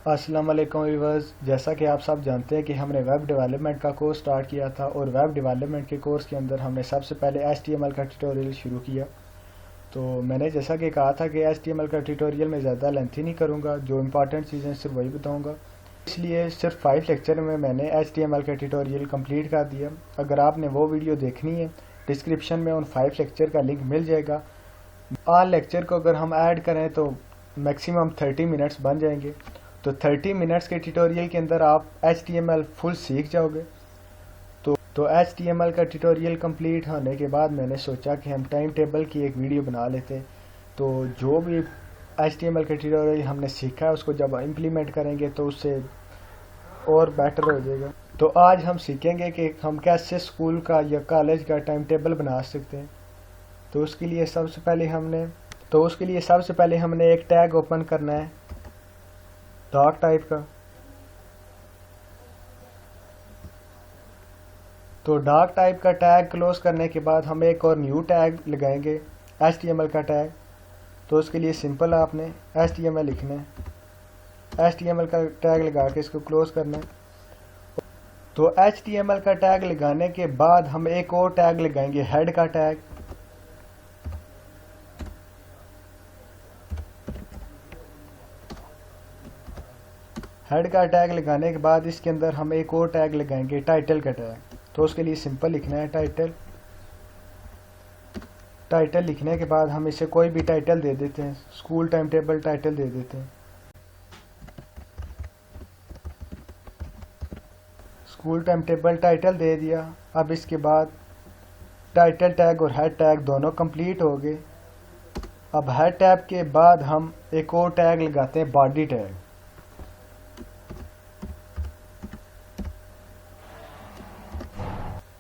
अस्सलाम वालेकुम व्यूअर्स। जैसा कि आप सब जानते हैं कि हमने वेब डेवलपमेंट का कोर्स स्टार्ट किया था और वेब डेवलपमेंट के कोर्स के अंदर हमने सबसे पहले HTML का ट्यूटोरियल शुरू किया। तो मैंने जैसा कि कहा था कि HTML का ट्यूटोरियल मैं ज़्यादा लेंथी नहीं करूँगा, जो इम्पॉर्टेंट चीज़ें सिर्फ वही बताऊँगा। इसलिए सिर्फ 5 लेक्चर में मैंने HTML का ट्यूटोरियल कंप्लीट कर दिया। अगर आपने वो वीडियो देखनी है, डिस्क्रिप्शन में उन 5 लेक्चर का लिंक मिल जाएगा। आल लेक्चर को अगर हम ऐड करें तो मैक्सिमम 30 मिनट्स बन जाएंगे। तो 30 मिनट्स के ट्यूटोरियल के अंदर आप HTML फुल सीख जाओगे। तो HTML का ट्यूटोरियल कंप्लीट होने के बाद मैंने सोचा कि हम टाइम टेबल की एक वीडियो बना लेते। तो जो भी HTML का ट्यूटोरियल हमने सीखा है उसको जब इम्प्लीमेंट करेंगे तो उससे और बेटर हो जाएगा। तो आज हम सीखेंगे कि हम कैसे स्कूल का या कॉलेज का टाइम टेबल बना सकते हैं। तो उसके लिए सबसे पहले हमने एक टैग ओपन करना है डॉक टाइप का। तो डॉक टाइप का टैग क्लोज करने के बाद हम एक और न्यू टैग लगाएंगे HTML का टैग। तो उसके लिए सिंपल आपने HTML लिखना है, HTML का टैग लगा के इसको क्लोज करना है। तो HTML का टैग लगाने के बाद हम एक और टैग लगाएंगे हेड का टैग। हेड का टैग लगाने के बाद इसके अंदर हम एक और टैग लगाएंगे टाइटल का टैग। तो उसके लिए सिंपल लिखना है टाइटल लिखने के बाद हम इसे कोई भी टाइटल दे देते हैं, स्कूल टाइम टेबल टाइटल दे देते हैं। स्कूल टाइम टेबल टाइटल दे दिया। अब इसके बाद टाइटल टैग और हेड टैग दोनों कंप्लीट हो गए। अब हेड टैग के बाद हम एक और टैग लगाते हैं बॉडी टैग।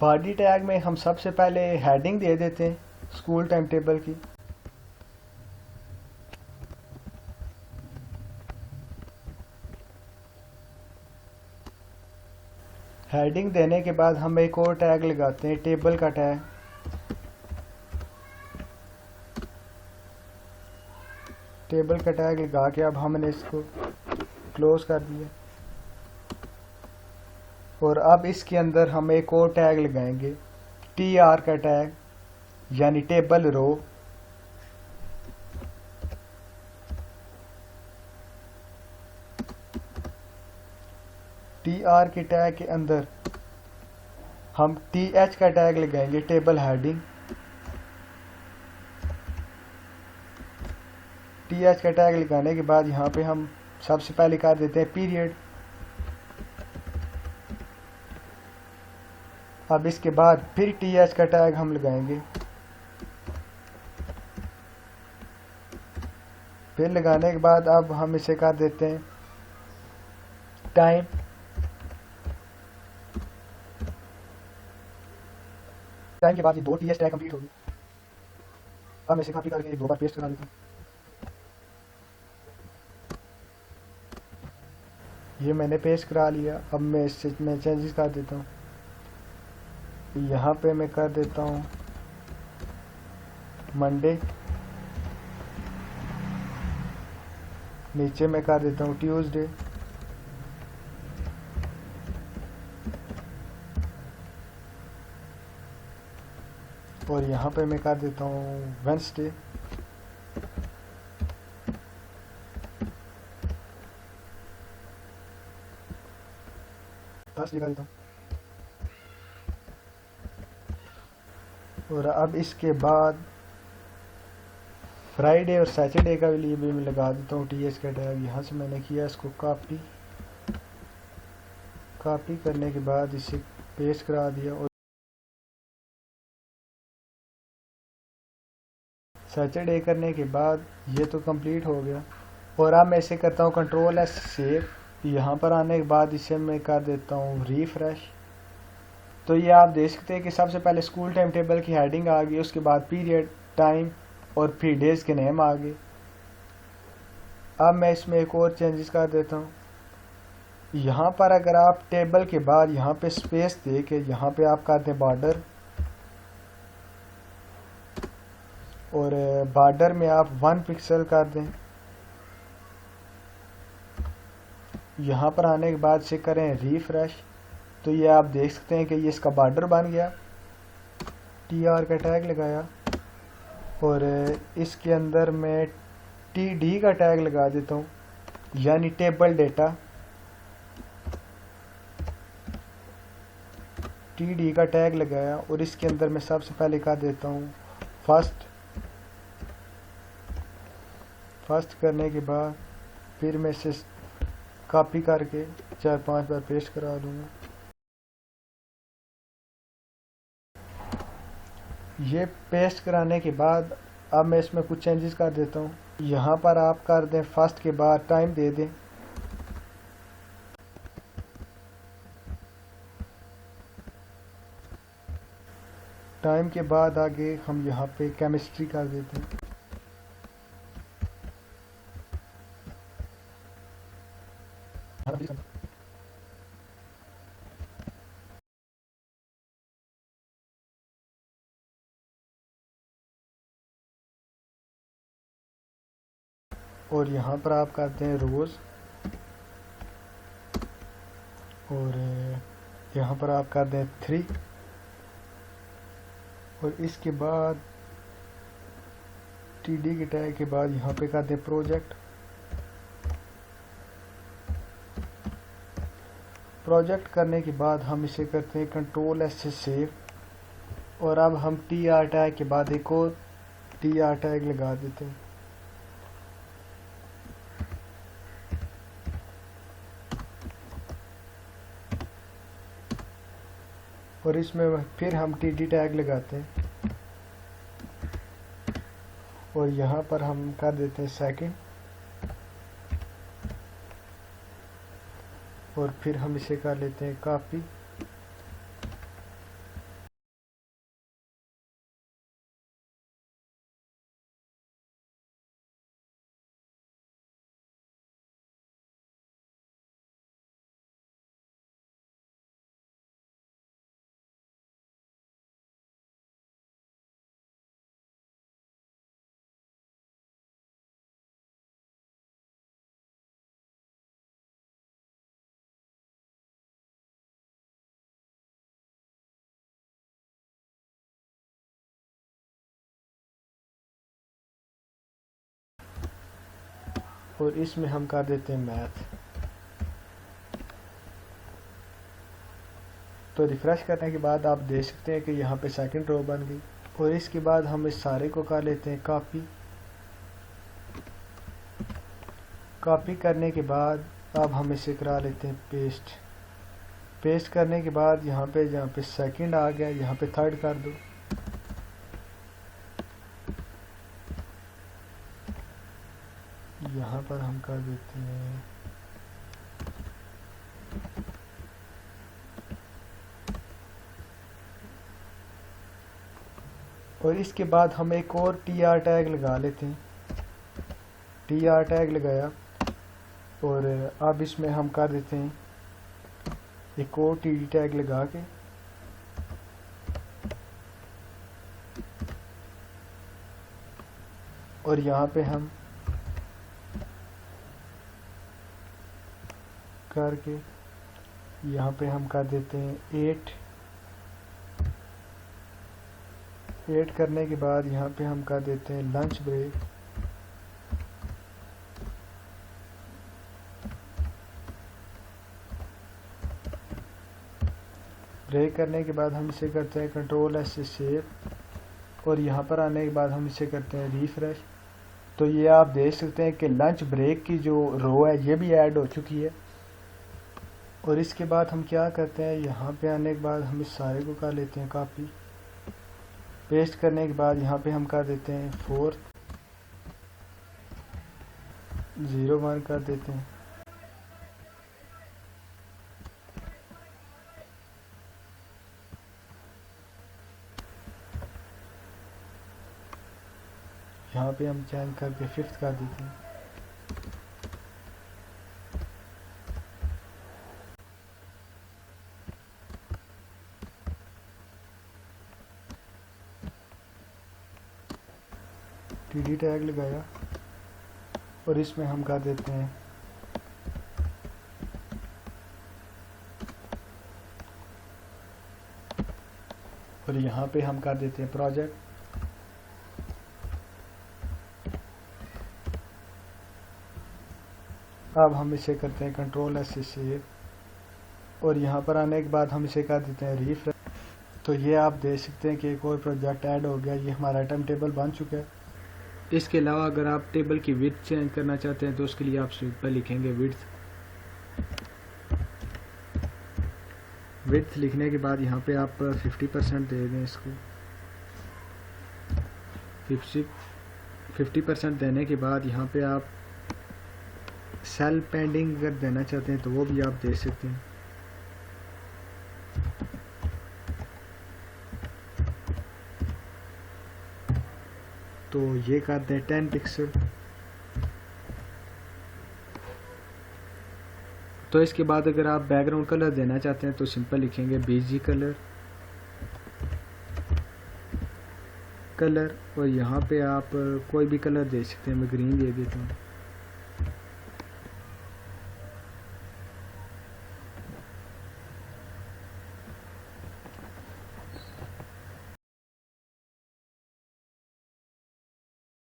बॉडी टैग में हम सबसे पहले हेडिंग दे देते हैं स्कूल टाइम टेबल की। हेडिंग देने के बाद हम एक और टैग लगाते हैं टेबल का टैग। टेबल का टैग लगा के अब हमने इसको क्लोज कर दिया। और अब इसके अंदर हम एक और टैग लगाएंगे TR का टैग, यानी टेबल रो। TR के टैग के अंदर हम TH का टैग लगाएंगे टेबल हेडिंग। TH का टैग लगाने के बाद यहाँ पे हम सबसे पहले कर देते हैं पीरियड। अब इसके बाद फिर TH का टैग हम लगाएंगे। फिर लगाने के बाद अब हम इसे कर देते हैं टाइम। टाइम के बाद ये दो TH टैग कंप्लीट होगी। अब मैं इसे कॉपी करके दो बार पेस्ट करा देता हूँ। ये मैंने पेस्ट करा लिया। अब मैं इससे चेंजेस कर देता हूँ। यहाँ पे मैं कर देता हूँ मंडे, नीचे मैं कर देता हूँ ट्यूसडे, और यहाँ पे मैं कर देता हूँ वेंसडे। थर्सडे कर देता हूँ। और अब इसके बाद फ्राइडे और सैटरडे का लिए भी मैं लगा देता हूँ TH का टैग। यहाँ से मैंने किया इसको कॉपी करने के बाद इसे पेस्ट करा दिया और सैटरडे करने के बाद ये तो कंप्लीट हो गया। और अब मैं इसे करता हूँ Ctrl+S सेव। यहाँ पर आने के बाद इसे मैं कर देता हूँ रिफ्रेश। तो ये आप देख सकते हैं कि सबसे पहले स्कूल टाइम टेबल की हेडिंग आ गई, उसके बाद पीरियड, टाइम और फिर डेज के नेम आ गए। अब मैं इसमें एक और चेंजेस कर देता हूँ। यहाँ पर अगर आप टेबल के बाद यहाँ पे स्पेस दे के यहाँ पे आप कर दें बॉर्डर, और बॉर्डर में आप 1 पिक्सल कर दें। यहाँ पर आने के बाद से करें रिफ्रेश, तो ये आप देख सकते हैं कि ये इसका बॉर्डर बन गया। TR का टैग लगाया और इसके अंदर मैं TD का टैग लगा देता हूँ, यानी टेबल डेटा। TD का टैग लगाया और इसके अंदर मैं सबसे पहले कर देता हूँ फर्स्ट करने के बाद फिर मैं इसे कॉपी करके 4-5 बार पेस्ट करा दूँगा। ये पेस्ट कराने के बाद अब मैं इसमें कुछ चेंजेस कर देता हूँ। यहाँ पर आप कर दें फर्स्ट के बाद टाइम दे दें, टाइम के बाद आगे हम यहाँ पे केमिस्ट्री कर देते हैं। और यहाँ पर आप करते हैं रोज़, और यहाँ पर आप कर दें 3, और इसके बाद TD के टैग के बाद यहाँ पे कर दें प्रोजेक्ट करने के बाद हम इसे करते हैं Ctrl+S से सेव, और अब हम TR टैग के बाद एक और TR टैग लगा देते हैं। और इसमें फिर हम TD टैग लगाते हैं और यहाँ पर हम कर देते हैं सेकंड, और फिर हम इसे कर लेते हैं कॉपी। और इसमें हम कर देते हैं मैथ। तो रिफ्रेश करने के बाद आप देख सकते हैं कि यहाँ पे सेकंड रो बन गई। और इसके बाद हम इस सारे को कर लेते हैं कॉपी करने के बाद अब हम इसे करा लेते हैं पेस्ट करने के बाद यहाँ पे सेकंड आ गया, यहाँ पे थर्ड कर दो। यहाँ पर हम कर देते हैं और इसके बाद हम एक और TR टैग लगा लेते हैं। TR टैग लगाया और अब इसमें हम कर देते हैं एक और TD टैग लगा के, और यहाँ पे हम करके यहाँ पे हम कर देते हैं 8 करने के बाद यहाँ पे हम कर देते हैं लंच ब्रेक। करने के बाद हम इसे करते हैं Ctrl+S से सेव, और यहाँ पर आने के बाद हम इसे करते हैं रिफ्रेश। तो ये आप देख सकते हैं कि लंच ब्रेक की जो रो है ये भी ऐड हो चुकी है। और इसके बाद हम क्या करते हैं, यहाँ पे आने के बाद हम इस सारे को कर लेते हैं कॉपी। पेस्ट करने के बाद यहाँ पे हम कर देते हैं 4-0-1 कर देते हैं। यहाँ पे हम चेंज करके 5th कर देते हैं। TD टैग लगाया और इसमें हम कर देते हैं और यहाँ पे हम कर देते हैं प्रोजेक्ट। अब हम इसे करते हैं कंट्रोल एस से सेव, और यहाँ पर आने के बाद हम इसे कर देते हैं रिफ्रेश। तो ये आप देख सकते हैं कि कोई प्रोजेक्ट ऐड हो गया, ये हमारा आइटम टेबल बन चुका है। इसके अलावा अगर आप टेबल की विड्थ चेंज करना चाहते हैं तो उसके लिए आप सिंपल लिखेंगे विड्थ लिखने के बाद यहाँ पे आप 50% दे दें इसको। 50% देने के बाद यहाँ पे आप सेल पेंडिंग अगर देना चाहते हैं तो वो भी आप दे सकते हैं। तो ये कर दें 10 पिक्सल। तो इसके बाद अगर आप बैकग्राउंड कलर देना चाहते हैं तो सिंपल लिखेंगे बीजी कलर, और यहाँ पे आप कोई भी कलर दे सकते हैं। मैं ग्रीन दे देता हूँ।